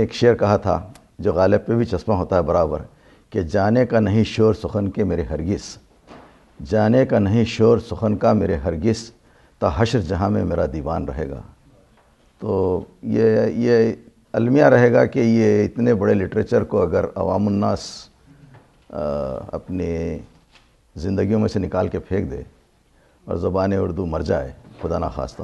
ایک شعر کہا تھا جو غالب پہ بھی چشمہ ہوتا ہے برابر کہ جانے کا نہیں شور سخن کے میرے ہرگز، جانے کا نہیں شور سخن کا میرے ہرگز، تا حشر جہاں میں میرا دیوان رہے گا۔ تو یہ المیہ رہے گا کہ یہ اتنے بڑے لٹریچر کو اگر عوام الناس اپنی زندگیوں میں سے نکال کے پھینک دے اور زبان اردو مر جائے خدا نخواستہ،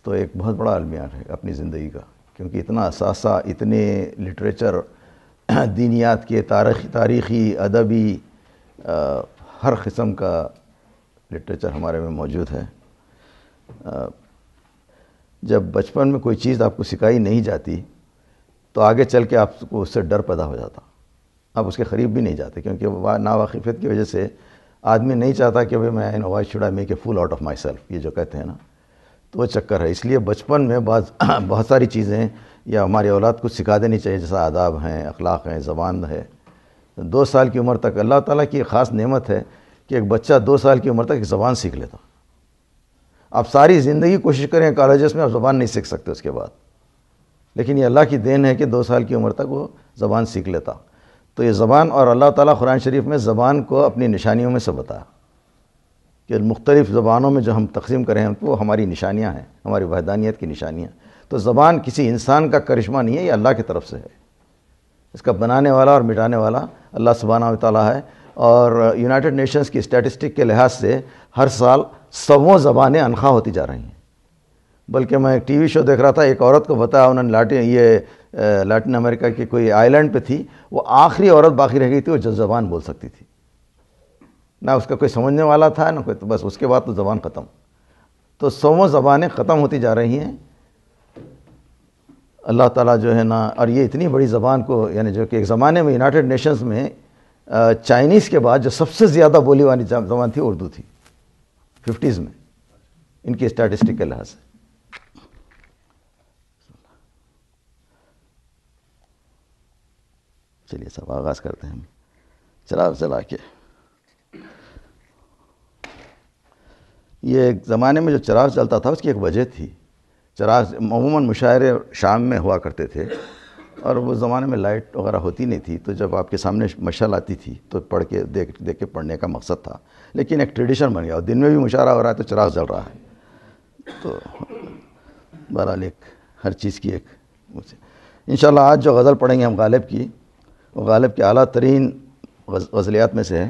تو ایک بہت بڑا المیہ رہے گا اپنی زندگی کا، کیونکہ اتنا اثاثہ، اتنے لٹریچر، دینیات کے، تاریخی، ادبی، ہر قسم کا لٹریچر ہمارے میں موجود ہے۔ جب بچپن میں کوئی چیز آپ کو سکھائی نہیں جاتی تو آگے چل کے آپ کو اس سے ڈر پیدا ہو جاتا، آپ اس کے قریب بھی نہیں جاتے، کیونکہ ناواقفیت کی وجہ سے آدمی نہیں چاہتا کہ میں why should I make a fool out of myself, یہ جو کہتے ہیں نا، تو وہ چکر ہے۔ اس لیے بچپن میں بہت ساری چیزیں یا ہماری اولاد کو سکھا دینی چاہیے، جیسا آداب ہیں، اخلاق ہیں، زبان ہے۔ 2 سال کی عمر تک اللہ تعالیٰ کی خاص نعمت ہے کہ ایک بچہ 2 سال کی عمر تک ایک زبان سیکھ لیتا۔ آپ ساری زندگی کوشش کریں کالجز میں آپ زبان نہیں سیکھ سکتے اس کے بعد، لیکن یہ اللہ کی دین ہے کہ 2 سال کی عمر تک وہ زبان سیکھ لیتا۔ تو یہ زبان، اور اللہ تعالیٰ قرآن شریف میں زبان کو اپنی نشانیوں میں سے بتایا کہ مختلف زبانوں میں جو ہم تقسیم کریں وہ ہماری نشانیاں ہیں، ہماری وحدانیت کی نشانیاں۔ تو زبان کسی انسان کا کرشمہ نہیں ہے، یہ اللہ کی طرف سے ہے، اس کا بنانے والا اور مٹانے والا اللہ سبحانہ و تعالیٰ ہے۔ اور یونائٹڈ نیشنز کی اسٹیٹسٹک کے لحاظ سے ہر سال 100 زبانیں انخواہ ہوتی جا رہی ہیں۔ بلکہ میں ایک ٹی وی شو دیکھ رہا تھا، ایک عورت کو بتایا انہوں نے، لاٹن امریکہ کی کوئی آئیلینڈ پہ تھی، وہ آخری عورت باقی رہ گئی تھی وہ جو زبان بول سکتی تھی، نہ اس کا کوئی سمجھنے والا تھا نہ کوئی، تو بس اس کے بعد تو زبان ختم۔ تو 100 زبانیں ختم ہوتی جا رہی ہیں۔ اللہ تعالیٰ جو ہے نا، اور یہ اتنی بڑی زبان کو، یعنی جو کہ ایک زمانے میں یونائٹڈ نیشنز میں چائنیز کے بعد جو سب سے زیادہ بولی والی زبان تھی اردو تھی 50s میں، ان کی اسٹیٹسٹک کے لحاظ سے۔ چلیے صاحب آغاز کرتے ہیں۔ چلا کے یہ ایک زمانے میں جو چراغ چلتا تھا اس کی ایک وجہ تھی۔ چراغ عموماً مشاعرے شام میں ہوا کرتے تھے، اور وہ زمانے میں لائٹ وغیرہ ہوتی نہیں تھی، تو جب آپ کے سامنے مشعل آتی تھی تو پڑھ کے دیکھ کے پڑھنے کا مقصد تھا، لیکن ایک ٹریڈیشن بن گیا، اور دن میں بھی مشاعرہ ہو رہا ہے تو چراغ جل رہا ہے۔ تو بہرحال ایک ہر چیز کی ایک انشاءاللہ آج جو غزل پڑھیں گے ہم غالب کی، وہ غالب کے اعلیٰ ترین غزلیات میں سے ہے۔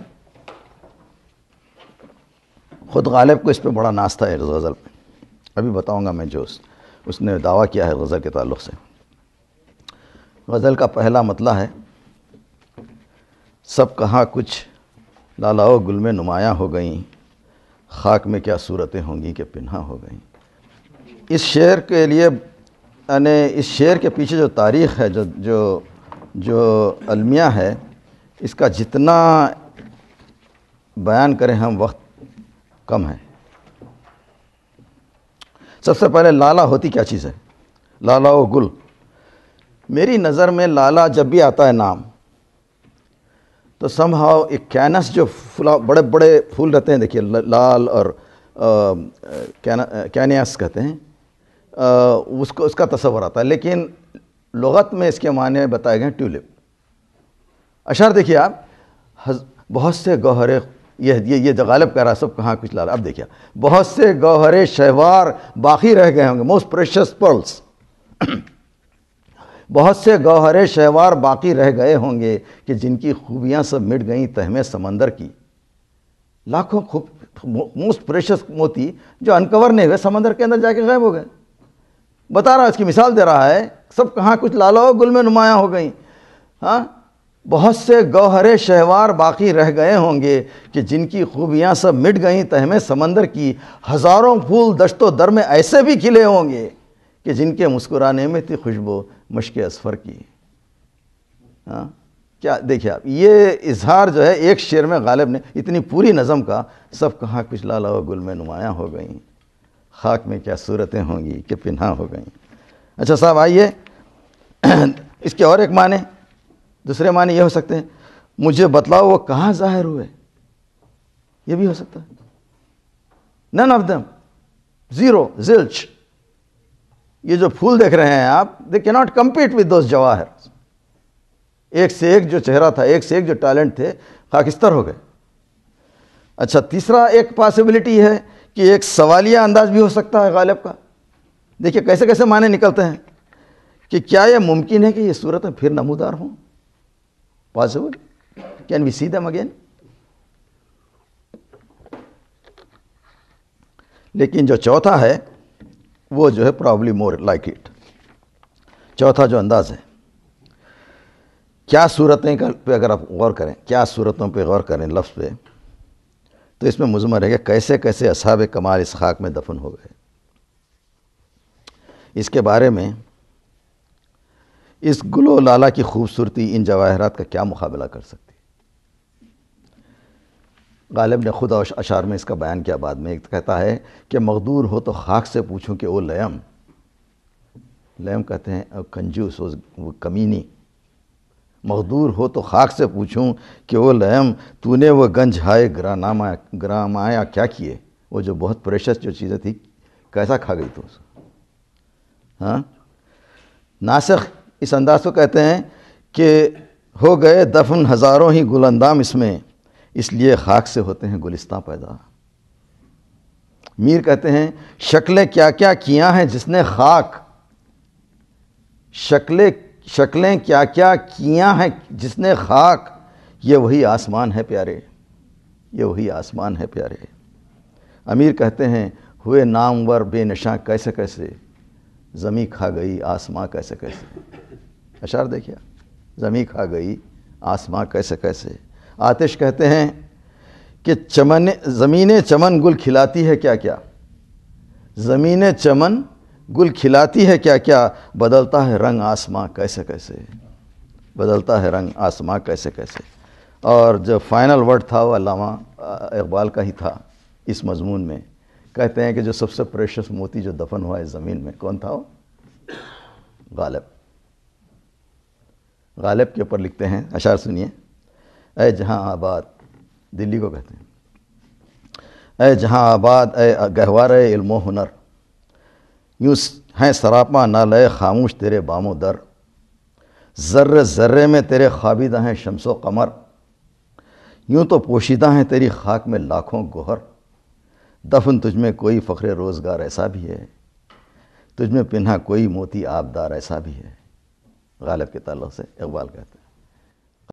خود غالب کو اس پہ بڑا ناز تھا اس غزل پہ، ابھی بتاؤں گا میں جو اس نے دعویٰ کیا ہے غزل کے تعلق سے۔ غزل کا پہلا مطلع ہے: سب کہاں کچھ لالاؤ گل میں نمایاں ہو گئیں، خاک میں کیا صورتیں ہوں گی کہ پنہاں ہو گئیں۔ اس شعر کے لیے، یعنی اس شعر کے پیچھے جو تاریخ ہے، جو المیہ ہے، اس کا جتنا بیان کریں ہم وقت کم ہے۔ سب سے پہلے لالا ہوتی کیا چیز ہے؟ لالا و گل۔ میری نظر میں لالا جب بھی آتا ہے نام، تو سمہاؤ ایک کینس جو بڑے بڑے پھول رہتے ہیں، دیکھیے لال اور کینیاس کہتے ہیں، اس کا تصور آتا ہے، لیکن لغت میں اس کے معنی بتائے گئے ہیں ٹیولپ۔ اشعار دیکھیے آپ، بہت سے گوہرے، یہ جو غالب کہہ رہا ہے سب کہاں کچھ لالا، اب دیکھیے بہت سے گوہرے شہوار باقی رہ گئے ہوں گے، موسٹ پریشس پرلس، بہت سے گوہرے شہوار باقی رہ گئے ہوں گے کہ جن کی خوبیاں سب مٹ گئیں تہ میں سمندر کی۔ لاکھوں موسٹ پریشس موتی جو انکور نہیں ہوئے، سمندر کے اندر جا کے غائب ہو گئے۔ بتا رہا ہے، اس کی مثال دے رہا ہے، سب کہاں کچھ لالا گل میں نمایاں ہو گئیں۔ ہاں، بہت سے گوہرے شہوار باقی رہ گئے ہوں گے کہ جن کی خوبیاں سب مٹ گئیں تہ میں سمندر کی۔ ہزاروں پھول دشت و در میں ایسے بھی کھلے ہوں گے کہ جن کے مسکرانے میں تھی خوشبو مشک اصفر کی۔ ہاں، کیا دیکھیں آپ، یہ اظہار جو ہے ایک شعر میں غالب نے اتنی پوری نظم کا، سب کہاں کچھ لالا و گل میں نمایاں ہو گئیں، خاک میں کیا صورتیں ہوں گی کہ پنہاں ہو گئیں۔ اچھا صاحب آئیے، اس کے اور ایک معنی، دوسرے معنی یہ ہو سکتے ہیں: مجھے بتلاؤ وہ کہاں ظاہر ہوئے، یہ بھی ہو سکتا ہے۔ none of them، زیرو، زلچ، یہ جو پھول دیکھ رہے ہیں آپ، دے کی not compete with those Jawahar. ایک سے ایک جو چہرہ تھا، ایک سے ایک جو ٹیلنٹ تھے، خاکستر ہو گئے. اچھا، تیسرا ایک پاسبلٹی ہے کہ ایک سوالیہ انداز بھی ہو سکتا ہے غالب کا. دیکھیے کیسے کیسے معنی نکلتے ہیں کہ کیا یہ ممکن ہے کہ یہ صورتیں پھر نمودار ہوں؟ Possible? Can we see them again? لیکن جو چوتھا ہے وہ جو ہے پرابلی مور لائک اٹ. چوتھا جو انداز ہے، کیا صورتیں پہ اگر آپ غور کریں، کیا صورتوں پہ غور کریں لفظ پہ، تو اس میں مضمر ہے کہ کیسے کیسے اصحاب کمال اس خاک میں دفن ہو گئے. اس کے بارے میں اس گل و لالہ کی خوبصورتی ان جواہرات کا کیا مقابلہ کر سکتی؟ غالب نے خود اشعار میں اس کا بیان کیا. بعد میں ایک کہتا ہے کہ مغدور ہو تو خاک سے پوچھوں کہ او لیم، لیم کہتے ہیں کنجوس، وہ کمینی. مغدور ہو تو خاک سے پوچھوں کہ او لیم، تو نے وہ گنج ہائے گرامایا کیا کیے. وہ جو بہت پریشس جو چیزیں تھی کیسا کھا گئی تو اس کو. ہاں، ناسخ اس انداز کو کہتے ہیں کہ ہو گئے دفن ہزاروں ہی گل اندام اس میں، اس لیے خاک سے ہوتے ہیں گلستاں پیدا. میر کہتے ہیں شکلیں کیا کیا کیاں ہیں جس نے خاک، شکلیں کیا کیا کیاں ہیں جس نے خاک، یہ وہی آسمان ہے پیارے، یہ وہی آسمان ہے پیارے. امیر کہتے ہیں ہوئے نامور بے نشاں کیسے کیسے، زمیں کھا گئی آسماں کیسے کیسے. اشعار دیکھیے، زمیں کھا گئی آسماں کیسے کیسے. آتش کہتے ہیں کہ زمین چمن گل کھلاتی ہے کیا کیا، زمین چمن گل کھلاتی ہے کیا کیا، بدلتا ہے رنگ آسماں کیسے کیسے، بدلتا ہے رنگ آسماں کیسے کیسے. اور جو فائنل ورڈ تھا وہ علامہ اقبال کا ہی تھا اس مضمون میں. کہتے ہیں کہ جو سب سے پریشس موتی جو دفن ہوا ہے زمین میں، کون تھا وہ؟ غالب. غالب کے اوپر لکھتے ہیں، اشعار سنیے. اے جہاں آباد، دلی کو کہتے ہیں، اے جہاں آباد اے گہوارِ علم و ہنر، یوں ہیں سراپاں نہ لئے خاموش تیرے بام و در، ذرے ذرے میں تیرے خوابیدہ ہیں شمس و قمر، یوں تو پوشیدہ ہیں تیری خاک میں لاکھوں گوہر، دفن تجھ میں کوئی فخر روزگار ایسا بھی ہے، تجھ میں پنہا کوئی موتی آبدار ایسا بھی ہے. غالب کے تعلق سے اقبال کہتے ہیں.